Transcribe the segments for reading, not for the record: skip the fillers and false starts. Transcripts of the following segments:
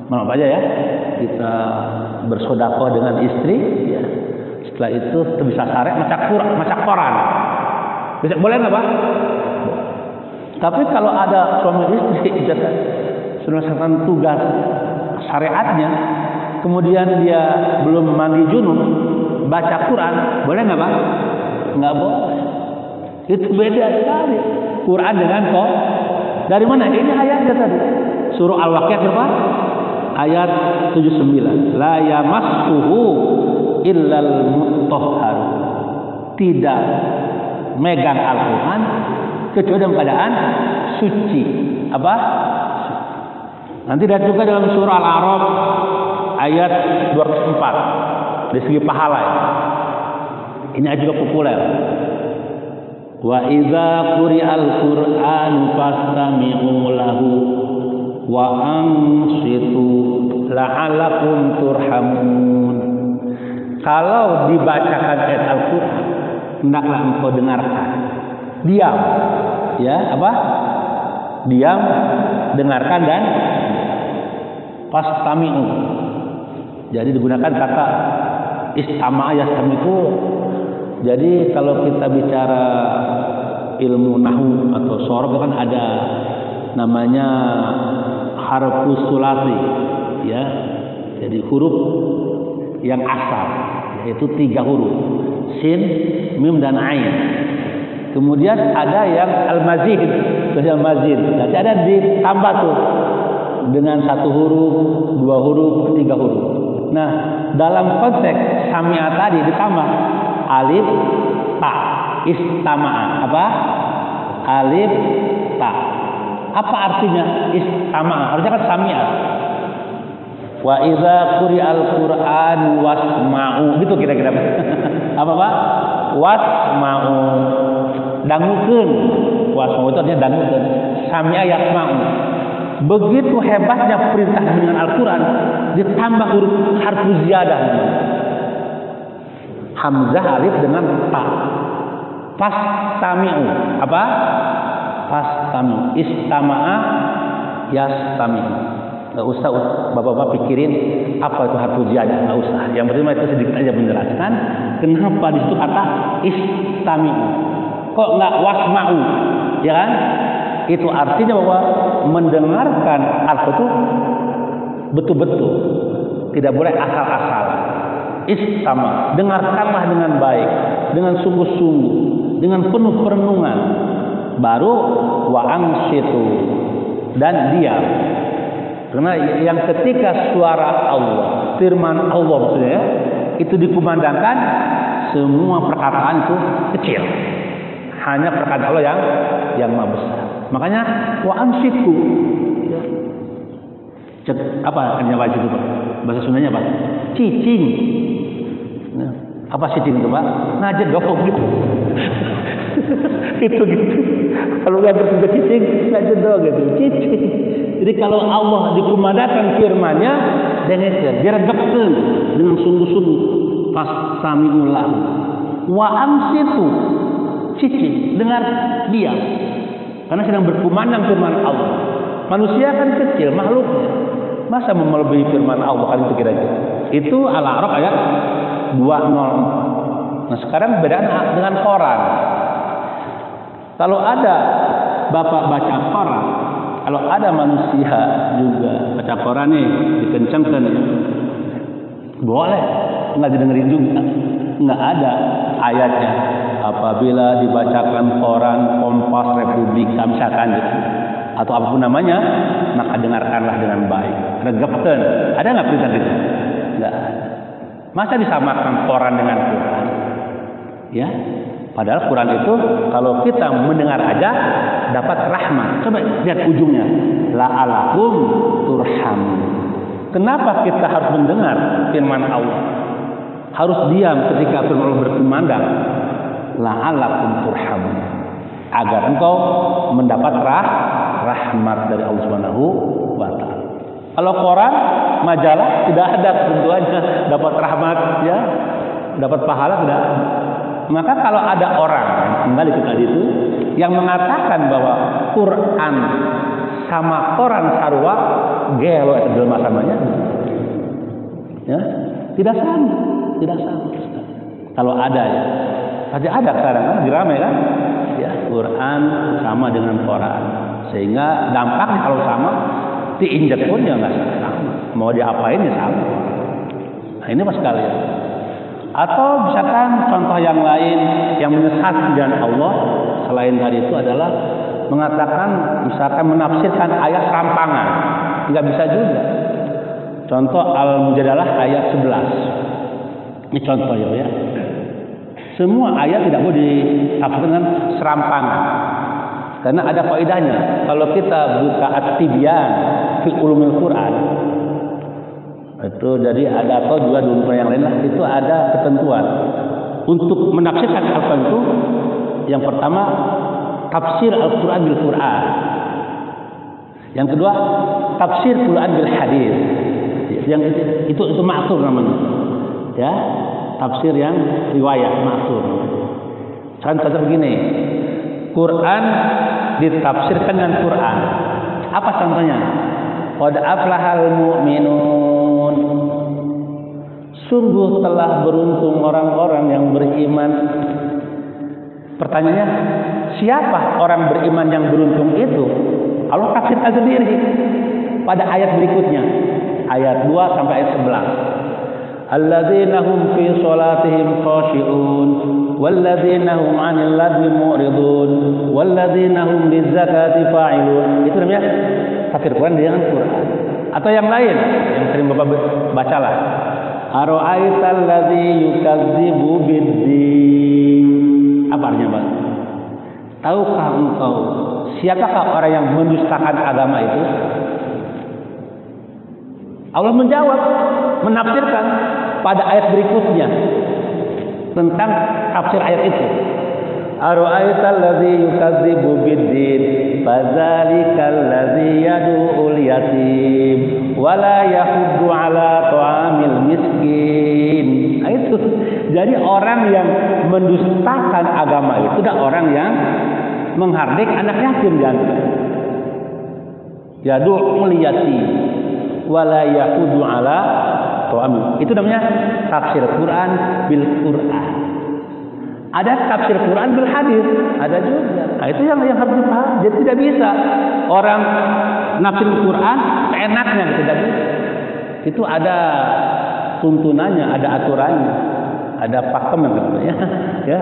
Malam aja ya, kita bersedekah dengan istri, ya. Setelah itu bisa sare maca koran. Bisa boleh nggak Pak? Tapi kalau ada suami istri sudah melaksanakan tugas syariatnya, kemudian dia belum mandi junub, baca Quran, boleh nggak Pak? Nggak boleh. Itu beda sekali. Quran dengan kok. Dari mana? Ini ayatnya tadi. Surah Al-Waqiah berapa? Ayat 79. La yamassuhu illal mutahhar. Tidak megang Al-Quran kecuali dalam keadaan suci. Apa? Nanti lihat juga dalam surah Al-A'raf ayat 204 dari segi pahala. Ini ayat juga populer. Wa idza quri'al Qur'an fastami'u lahu wa ansitu la'allakum turhamun. Kalau dibacakan ayat Al-Qur'an, hendaklah engkau dengarkan. Diam. Ya, apa? Diam, dengarkan dan fastami'u. Jadi digunakan kata istama'a yastami'u. Jadi kalau kita bicara ilmu nahwu atau sorof kan ada namanya harfus sulasi, ya. Jadi huruf yang asal yaitu 3 huruf, sin, mim dan ain. Kemudian ada yang al-mazid, nanti ada ditambah tuh dengan 1 huruf, 2 huruf, 3 huruf. Nah, dalam konteks sami'a tadi ditambah alif ta, istama'a. Apa? Alif ta. Apa artinya istama'a? Harusnya kan sami'a. Wa idza quri'al Qur'an wasma'u. Gitu kira-kira. Apa Pak? Wasma'u. Dangukeun. Wasma'u itu artinya dangukeun. Sami'a yasma'u. Begitu hebatnya perintah dengan Al-Quran, ditambah huruf harfu ziyadah. Hamzah alif dengan ta. Fastami'u. Apa? Fastami'u. Istama'a yastami'u. Enggak usah Bapak-bapak pikirin apa itu harfu ziyadah, enggak usah. Yang penting itu sedikit aja menjelaskan kenapa di situ kata istami'u. Kok enggak wasma'u? Ya kan? Itu artinya bahwa mendengarkan Al-Qur'an betul-betul. Tidak boleh asal-asalan. Istama, dengarkanlah dengan baik, dengan sungguh-sungguh, dengan penuh perenungan. Baru wa'angsitu, dan diam. Karena yang ketika suara Allah, firman Allah maksudnya, itu dikumandangkan, semua perkataan itu kecil. Hanya perkataan Allah yang maha besar. Makanya wa'angsitu. Apa artinya wajib itu Pak? Bahasa Sundanya Pak? Cicing. Nah, apa cicing itu Pak? Ngajet dong gitu. Itu gitu. Kalau nggak berarti cicing, ngajet dong gitu. Cicing. Jadi kalau Allah dikumandangkan firman-Nya, diredepkeun dengan sungguh-sungguh. Fastami'u lahu. Wa ansitu. Cicing, dengar dia. Karena sedang berkumandang firman Allah. Manusia kan kecil makhluknya. Masa melebihi firman Allah kan itu kira-kira. Itu Al-A'raf ayat 204. Nah, sekarang beda dengan koran. Kalau ada Bapak baca koran, kalau ada manusia juga baca koran nih, dikencangkan ya. Boleh, enggak didengerin juga. Enggak ada ayatnya. Apabila dibacakan koran Kompas Republika misalkan gitu, atau apapun namanya, maka dengarkanlah dengan baik. Regepkeun. Ada nggak perintah itu? Nggak ada. Masa disamakan koran dengan Quran? Ya, padahal Quran itu kalau kita mendengar aja dapat rahmat. Coba lihat ujungnya. La'alakum turhamun. Kenapa kita harus mendengar firman Allah? Harus diam ketika firman Allah berkumandang. La'alakum turhamun. Agar engkau mendapat rahmat dari Allah Subhanahu wa taala. Kalau koran, majalah tidak ada ketentuannya dapat rahmat ya, dapat pahala tidak. Maka kalau ada orang kembali ke tadi itu yang mengatakan bahwa Quran sama koran sarwa gelo eta jelema samanya. Ya, tidak sama. Kalau ada ya. Saja ada sekarang kan dirame kan? Ya, Quran sama dengan Quran. Sehingga dampaknya kalau sama diinjak pun ya enggak sama. Mau diapain ya sama. Nah, ini Mas sekalian. Atau misalkan contoh yang lain yang menyesatkan jalan Allah selain dari itu adalah mengatakan misalkan menafsirkan ayat serampangan. Enggak bisa juga. Contoh Al-Mujadalah ayat 11. Ini contoh ya. Semua ayat tidak boleh ditafsirkan dengan serampangan. Karena ada faedahnya. Kalau kita buka At-Tibyan fi Ulumil Quran, itu jadi ada atau juga di yang lain lah, itu ada ketentuan untuk menafsirkan Al-Quran itu. Yang pertama tafsir Al-Quran bil Quran. Yang kedua tafsir Quran bil hadis. Yang itu ma'thur namanya. Ya, tafsir yang riwayat ma'thur. Contoh begini. Quran ditafsirkan dengan Quran. Apa contohnya? Qad aflahal mu'minun. Sungguh telah beruntung orang-orang yang beriman. Pertanyaannya, siapa orang beriman yang beruntung itu? Allah tafsirkan sendiri pada ayat berikutnya. Ayat 2 sampai ayat 11. Alladzina hum fi sholatihim khashi'un walladzina hum 'anil lagwi mu'ridun walladzina hum lizakati fa'ilun. Itu namanya tafsir Quran dengan Quran. Atau yang lain yang sering Bapak bacalah. Ara'aital ladzi yukadzibu biddin. Apa artinya, Pak? Tahukah engkau siapakah orang yang mendustakan agama itu? Allah menjawab, menafsirkan pada ayat berikutnya tentang tafsir ayat itu. Ara'aital ladzi yukadzibu biddin fadzalikal ladzi yad'ul yatim wala yahuddu ala ta'amil miskin. Nah, itu. Jadi orang yang mendustakan agama itu adalah orang yang menghardik anak yatim dan yad'ul yatim wala yahuddu ala ta'amil. Itu namanya tafsir Quran bil Quran. Ada tafsir Quran bil hadis, ada juga. Nah, itu yang harus dipahami. Jadi tidak bisa orang nafsir Quran seenaknya, tidak bisa. Itu ada tuntunannya, ada aturannya, ada pakem ya. Ya,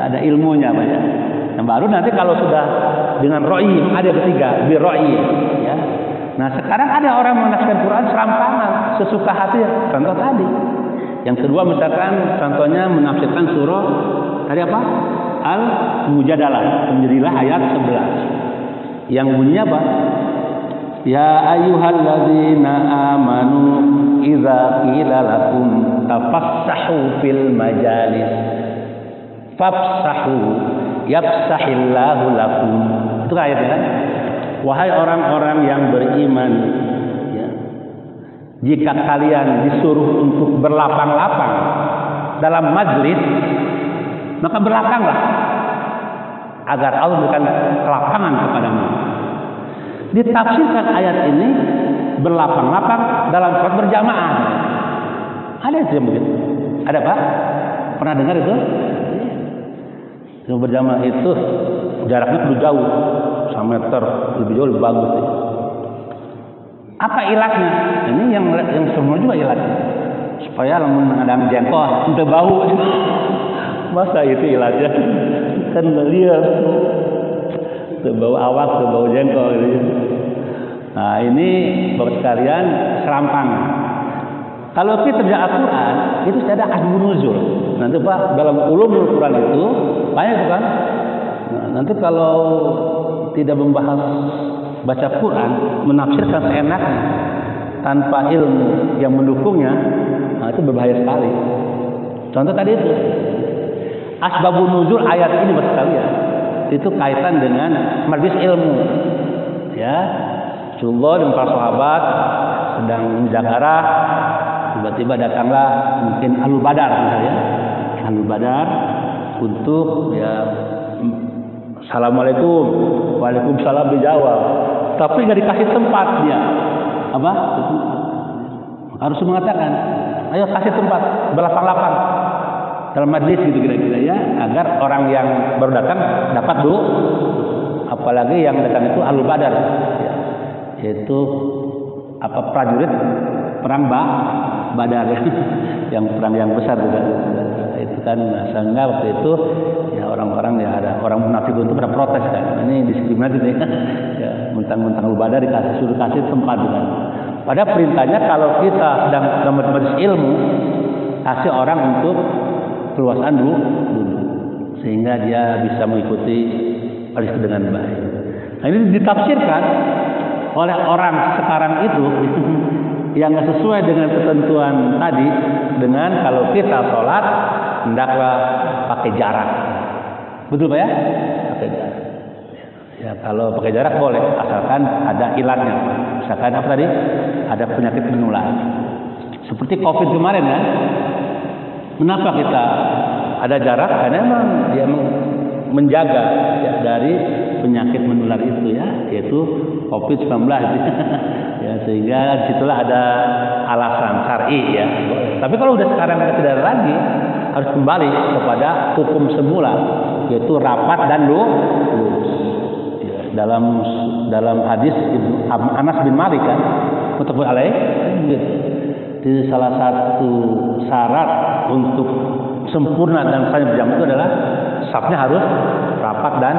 ada ilmunya banyak. Yang baru nanti kalau sudah dengan ra'yi, ada ketiga, bi ra'yi, ya. Nah, sekarang ada orang menafsirkan Quran serampangan, sesuka hati, contoh tadi. Yang kedua misalkan contohnya menafsirkan surah tadi apa? Al-Mujadalah, menjadilah ayat 11. Yang bunyinya apa? Ya ayyuhalladzina amanu idza qila lakum tafassahu fil majalis fafsahu yafsahillahu lakum. Itu ayatnya kan? Wahai orang-orang yang beriman, ya, jika kalian disuruh untuk berlapang-lapang dalam majlis, maka berlapanglah agar Allah memberikan kelapangan kepadamu. Ditafsirkan ayat ini berlapang-lapang dalam sholat berjamaah. Ada itu yang begitu? Ada, Pak? Pernah dengar itu? Yang berjamaah itu jaraknya perlu jauh, 1 meter, lebih jauh lebih bagus. Ya. Apa ilatnya? Ini yang semua juga ilatnya. Supaya lamun ngadang jengkol, untuk bau. Masa itu ilatnya? Kan lihat. Bau awak, bau jengkol. Gitu. Nah, ini Bapak sekalian serampangan. Kalau kita baca Al-Quran, itu ada asbabun nuzul. Nanti Pak, dalam ulumul Quran itu banyak itu kan. Nah, nanti kalau tidak membahas baca Quran, menafsirkan seenaknya tanpa ilmu yang mendukungnya, nah itu berbahaya sekali. Contoh tadi itu asbabun nuzul ayat ini Bapak sekalian, itu kaitan dengan majlis ilmu. Ya, Rasulullah dan para sahabat sedang menjaga, tiba-tiba datanglah mungkin Ahlul Badar misalnya, Ahlul Badar untuk ya Assalamualaikum, waalaikumsalam dijawab, tapi nggak dikasih tempat dia. apa? Harus mengatakan, ayo kasih tempat berlapang-lapang dalam majlis gitu kira-kira ya, agar orang yang baru datang dapat dulu. Apalagi yang datang itu ahlul badar, ya, yaitu apa prajurit perang Badar ya, yang perang yang besar juga. Itu kan sehingga waktu itu ya orang-orang ya ada orang munafik itu pada protes kan, ini diskriminatif ya, mentang-mentang ahlul badar suruh kasih tempat kan. Pada perintahnya kalau kita sedang dalam majelis ilmu, kasih orang untuk keluasan dulu, sehingga dia bisa mengikuti majelis dengan baik. Nah ini ditafsirkan oleh orang sekarang itu yang nggak sesuai dengan ketentuan tadi, dengan kalau kita sholat hendaklah pakai jarak. Betul Pak ya? Pakai jarak. Ya kalau pakai jarak boleh, asalkan ada ilatnya. Misalkan apa tadi? Ada penyakit menular. Seperti COVID kemarin kan? Kenapa kita ada jarak? Karena memang dia menjaga ya, dari penyakit menular itu ya, yaitu COVID-19 ya, sehingga disitulah ada alasan syar'i ya. Tapi kalau udah sekarang tidak ada lagi, harus kembali kepada hukum semula, yaitu rapat dan lurus. Ya, dalam hadis Anas bin Malik kan, muttafaq alaih, di salah satu syarat untuk sempurna dan saling berjamaah itu adalah safnya harus rapat dan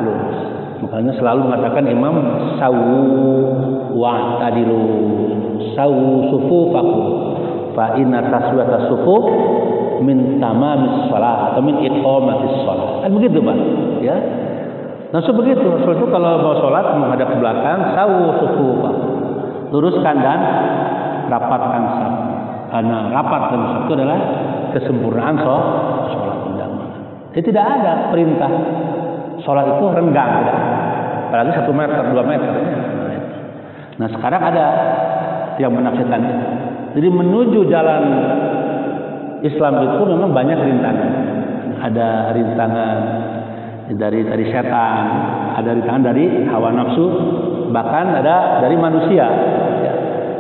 lurus. Makanya selalu mengatakan imam sawu wa tadilu sawu sufufakum fa inna taswiyata sufuf min tamamis shalah atau min iqamatis shalah. Kan begitu Pak ya. Nah begitu Rasul itu kalau mau sholat menghadap ke belakang sawu sufufakum, luruskan dan rapatkan saf. Karena rapat dan saf itu adalah kesempurnaan sholat berjamaah. Jadi tidak ada perintah sholat itu renggang, tidak. Apalagi 1 meter, 2 meter. Nah sekarang ada yang menafsirkan itu. Jadi menuju jalan Islam itu memang banyak rintangan. Ada rintangan dari setan, ada rintangan dari hawa nafsu, bahkan ada dari manusia. Ya.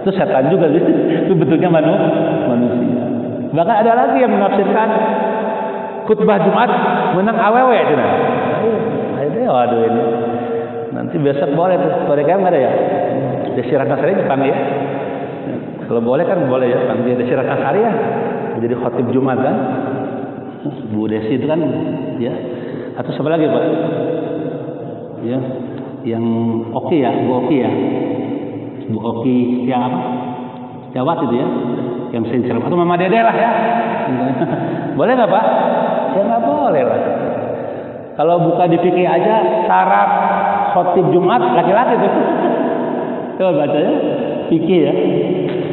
Itu setan juga, itu bentuknya manusia. Bahkan ada lagi yang menafsirkan khutbah Jumat menang awewe itu nah. Waduh ini. Nanti besok boleh tuh. Mereka nggak ada ya? Desi Ratnasari dipanggil ya. Kalau boleh kan boleh ya, panggil Desi Ratnasari ya. Jadi khotib Jumat kan. Bu Desi itu kan ya. Atau siapa lagi Pak? Ya. Yang Oki ya, Bu Oki ya. Bu Oki yang apa? Jawat itu ya. Yang sering atau Mama Dede lah ya. Boleh nggak Pak? Ya nggak boleh lah. Kalau buka di fikih aja syarat khotib Jumat laki-laki tuh. Coba baca ya fikih ya.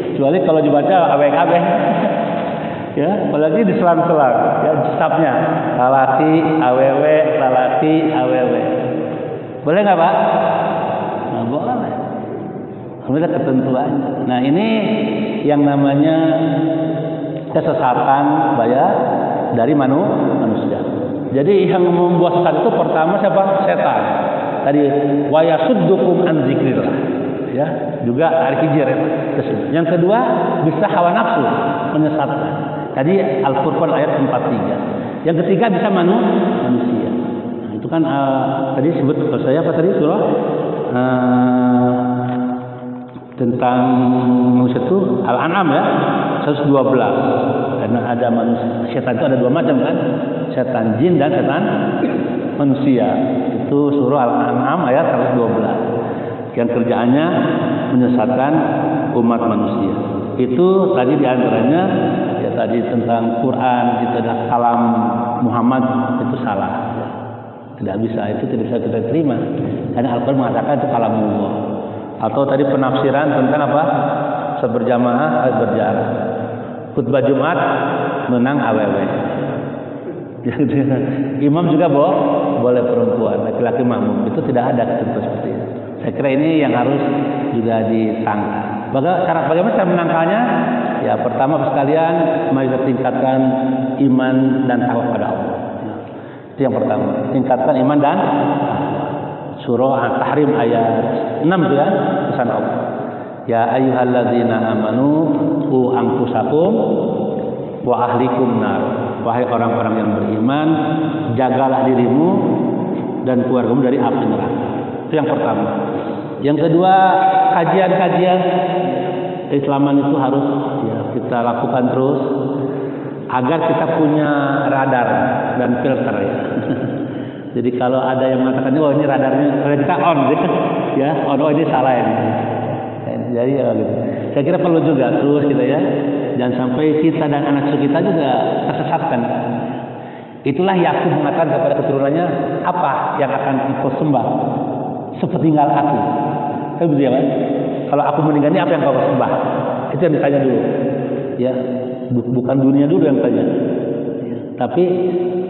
Kecuali kalau dibaca aweng-aweng. Ya, apalagi di selang-selang ya stafnya lalaki awewe lalaki awewe. Boleh nggak Pak? Nggak boleh. Ada ketentuannya. Nah ini yang namanya kesesatan dari manusia. Jadi yang membuat sesat itu pertama siapa? Setan. Tadi wa yasuddukum an dzikrillah. Ya, juga Al-Hijr ya. Yang kedua bisa hawa nafsu menyesatkan. Tadi Al-Furqan ayat 43. Yang ketiga bisa manusia. Nah, itu kan tadi sebut saya apa tadi surah tentang manusia itu Al-An'am ya 112. Karena ada manusia, setan itu ada 2 macam kan, setan jin dan setan manusia. Itu surah Al-An'am ayat 112. Yang kerjaannya menyesatkan umat manusia. Itu tadi diantaranya ya tadi tentang Quran itu adalah kalam Muhammad, itu salah. Tidak bisa, itu tidak bisa kita terima. Karena Al-Quran mengatakan itu kalamullah. Atau tadi penafsiran tentang apa? Seberjamaah berjarak. Khutbah Jumat menang awewe. Imam juga boleh perempuan, laki-laki makmum. Itu tidak ada ketentuan seperti itu. Saya kira ini yang harus juga ditangkap. Bagaimana cara menangkalnya? Ya pertama sekalian mari kita tingkatkan iman dan takwa pada Allah. Itu yang pertama. Tingkatkan iman dan surah At-Tahrim ayat 6 itu ya, pesan Allah. Ya ayyuhalladzina amanu qu anfusakum wa ahlikum nar. Wahai orang-orang yang beriman, jagalah dirimu dan keluargamu dari api neraka. Itu yang pertama. Yang kedua, kajian-kajian keislaman itu harus ya kita lakukan terus agar kita punya radar dan filter ya. Jadi kalau ada yang mengatakan, oh ini radarnya kita on, ya, oh ini salah ini. Jadi ya gitu. Saya kira perlu juga terus kita ya, jangan sampai kita dan anak cucu kita juga tersesatkan. Itulah Yakub mengatakan kepada keturunannya, apa yang akan engkau sembah sepeninggal aku? Kan begitu ya, Pak? Kalau aku meninggal ini apa yang kau sembah? Itu yang ditanya dulu. Ya, bukan dunia dulu yang tanya. Ya, tapi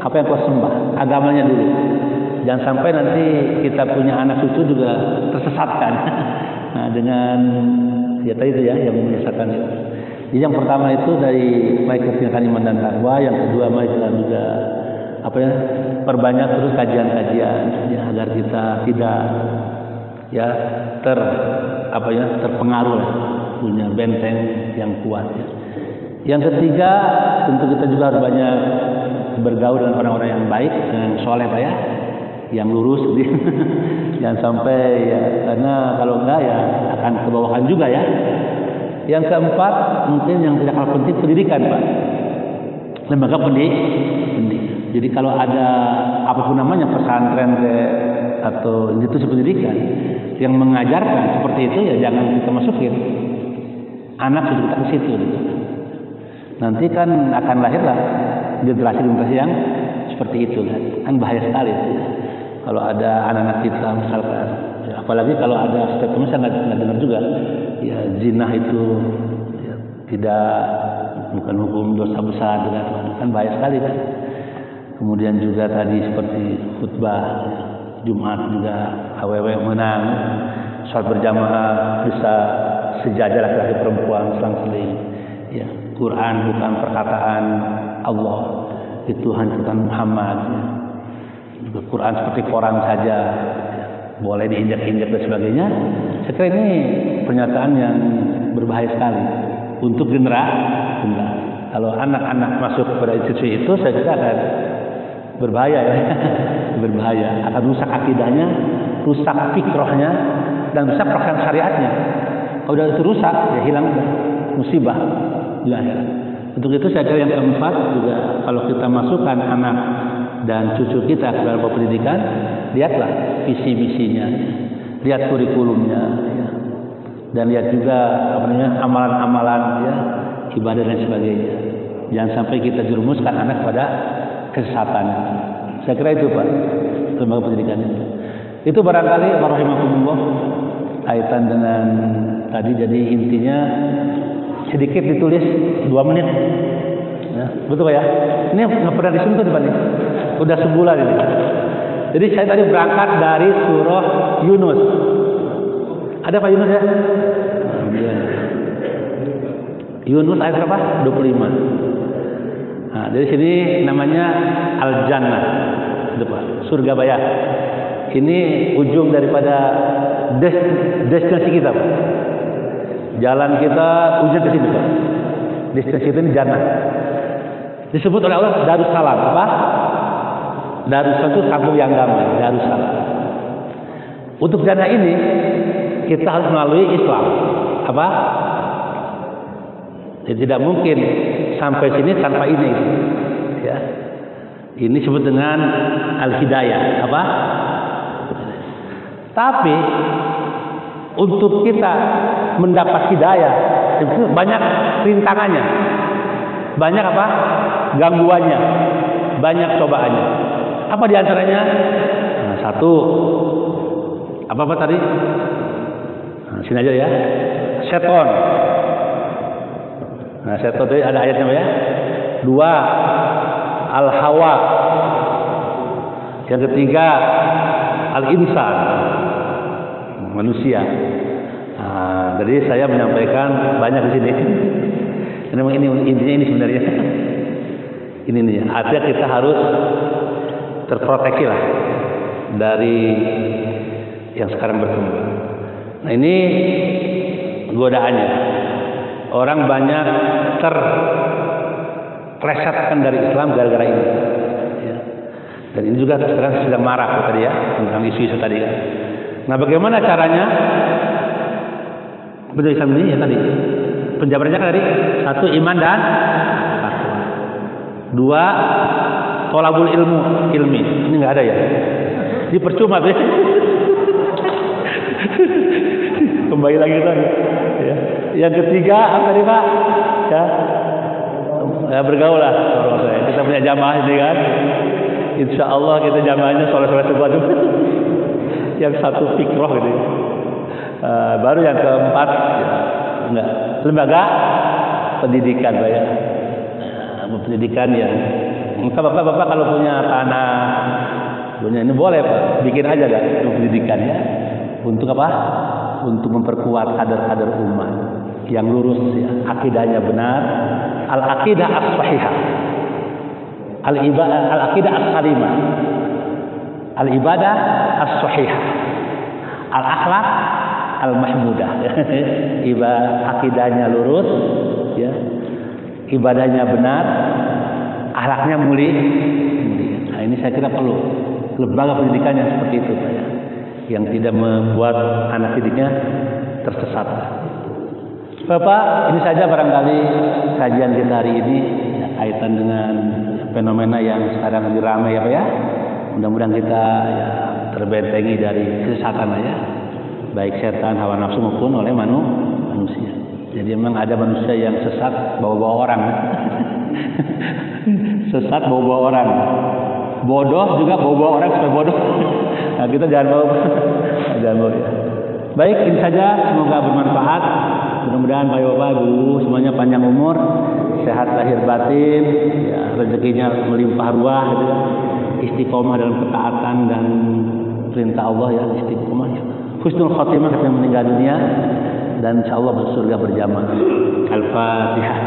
apa yang kau sembah? Agamanya dulu. Jangan sampai nanti kita punya anak cucu juga tersesatkan. Nah, dengan ya tadi itu ya yang menyesatkan itu. Jadi yang pertama itu dari mari tingkatkan iman dan takwa, yang kedua mari kita juga apa ya perbanyak terus kajian-kajian ya, agar kita tidak ya terpengaruh punya benteng yang kuat ya. Yang ketiga tentu kita juga harus banyak bergaul dengan orang-orang yang baik, yang soleh Pak ya, yang lurus jangan sampai ya, karena kalau enggak ya akan kebawahan juga ya. Yang keempat mungkin yang tidak kalah penting pendidikan Pak, lembaga pendidikan. Jadi kalau ada apapun namanya pesantren atau institusi pendidikan yang mengajarkan seperti itu ya jangan kita masukin anak cucu kita ke situ gitu. Nanti kan akan lahirlah generasi yang seperti itu kan bahaya sekali itu. Kalau ada anak-anak kita misalkan ya, apalagi kalau ada statement saya nggak dengar juga ya zina itu ya, tidak bukan hukum dosa besar kan bahaya sekali kan. Kemudian juga tadi seperti khutbah ya, Jumat juga AWW menang, sholat berjamaah bisa sejajar laki-laki perempuan selang-seling. Ya, Quran bukan perkataan Allah, itu hanya perkataan Muhammad. Ya. Juga Quran seperti koran saja, ya, boleh diinjak-injak dan sebagainya. Saya kira ini pernyataan yang berbahaya sekali untuk generasi. Kalau anak-anak masuk kepada institusi itu, saya kira akan berbahaya ya. Berbahaya, akan rusak akidahnya, rusak fikrohnya, dan rusak pelaksanaan syariatnya. Kalau udah itu rusak, ya hilang musibah di akhirat. Untuk itu saya kira yang keempat juga kalau kita masukkan anak dan cucu kita ke dalam pendidikan, lihatlah visi misinya, lihat kurikulumnya, ya. Dan lihat juga amalan-amalan ya, ibadah dan sebagainya. Jangan sampai kita jerumuskan anak pada kesesatan. Saya kira itu Pak, lembaga pendidikan itu barangkali warahmatullah kaitan dengan tadi. Jadi intinya sedikit ditulis 2 menit ya, betul Pak ya, ini nggak pernah disentuh Pak nih, udah sebulan ini. Jadi saya tadi berangkat dari surah Yunus. Ada Pak Yunus ya? Yunus ayat berapa? 25. Nah, dari sini namanya Al-Jannah, surga bayar. Ini ujung daripada destinasi kita, Pak. Jalan kita ujung ke sini, Pak. Destinasi kita ini Jannah. Disebut oleh Allah Darussalam, apa? Darussalam itu kampung yang damai, Darussalam. Untuk Jannah ini kita harus melalui Islam, apa? Ya, tidak mungkin sampai sini tanpa ini, ya. Ini disebut dengan al-hidayah, apa? Tapi untuk kita mendapat hidayah itu banyak rintangannya, banyak apa? Gangguannya, banyak cobaannya. Apa diantaranya? Nah, satu, apa tadi? Nah, sini aja ya, seton. Nah, seton tadi ada ayatnya ya. 2, al-hawa. Yang ketiga, al-insan, manusia. Nah, jadi saya menyampaikan banyak di sini. Memang ini intinya ini sebenarnya. Ini nih, artinya kita harus terproteksi lah dari yang sekarang berkembang. Nah, ini godaannya. Orang banyak terplesetkan dari Islam gara-gara ini. Ya. Dan ini juga sekarang sedang marak tadi ya, tentang isu-isu tadi kan. Nah, bagaimana caranya? Betul Islam ini ya tadi. Penjabarannya kan tadi, 1 iman dan takwa. 2 tolabul ilmi. Ini nggak ada ya? Ini percuma tuh. Kembali lagi tadi. Ya. Yang ketiga apa nih Pak? Ya, bergaul lah. Kita punya jamaah ini kan. Insya Allah kita jamaahnya soleh-soleh semua. Yang satu fikroh gitu. Baru yang keempat, ya, enggak, lembaga pendidikan Pak ya. Pendidikan ya. Bapak kalau punya tanah, punya ini boleh Pak, bikin aja kan pendidikan ya. Untuk apa? Untuk memperkuat kader-kader umat yang lurus ya, akidahnya benar, al-aqidah as-sahihah, al-aqidah as-salimah, al-ibadah as-sahihah, al-akhlaq al-mahmudah. Akidahnya lurus ya, ibadahnya benar, akhlaknya mulia. Nah, ini saya kira perlu lembaga pendidikan yang seperti itu Pak ya, yang tidak membuat anak didiknya tersesat. Bapak, ini saja barangkali kajian kita hari ini ya, kaitan dengan fenomena yang sekarang lagi ramai ya Pak ya. Mudah-mudahan kita ya, terbentengi dari kesesatan ya, baik setan, hawa nafsu maupun oleh manusia. Jadi memang ada manusia yang sesat bawa-bawa orang. Sesat bawa-bawa orang. Bodoh juga bawa-bawa orang supaya bodoh. Nah, kita jangan bawa. Jangan bawa ya. Baik, ini saja, semoga bermanfaat. Mudah-mudahan Bapak Ibu semuanya panjang umur, sehat lahir batin, ya, rezekinya melimpah ruah, gitu. Istiqomah dalam ketaatan dan perintah Allah ya, istiqomah ya. Husnul khotimah ketika meninggal dunia dan insyaallah surga berjamaah. Al-Fatihah.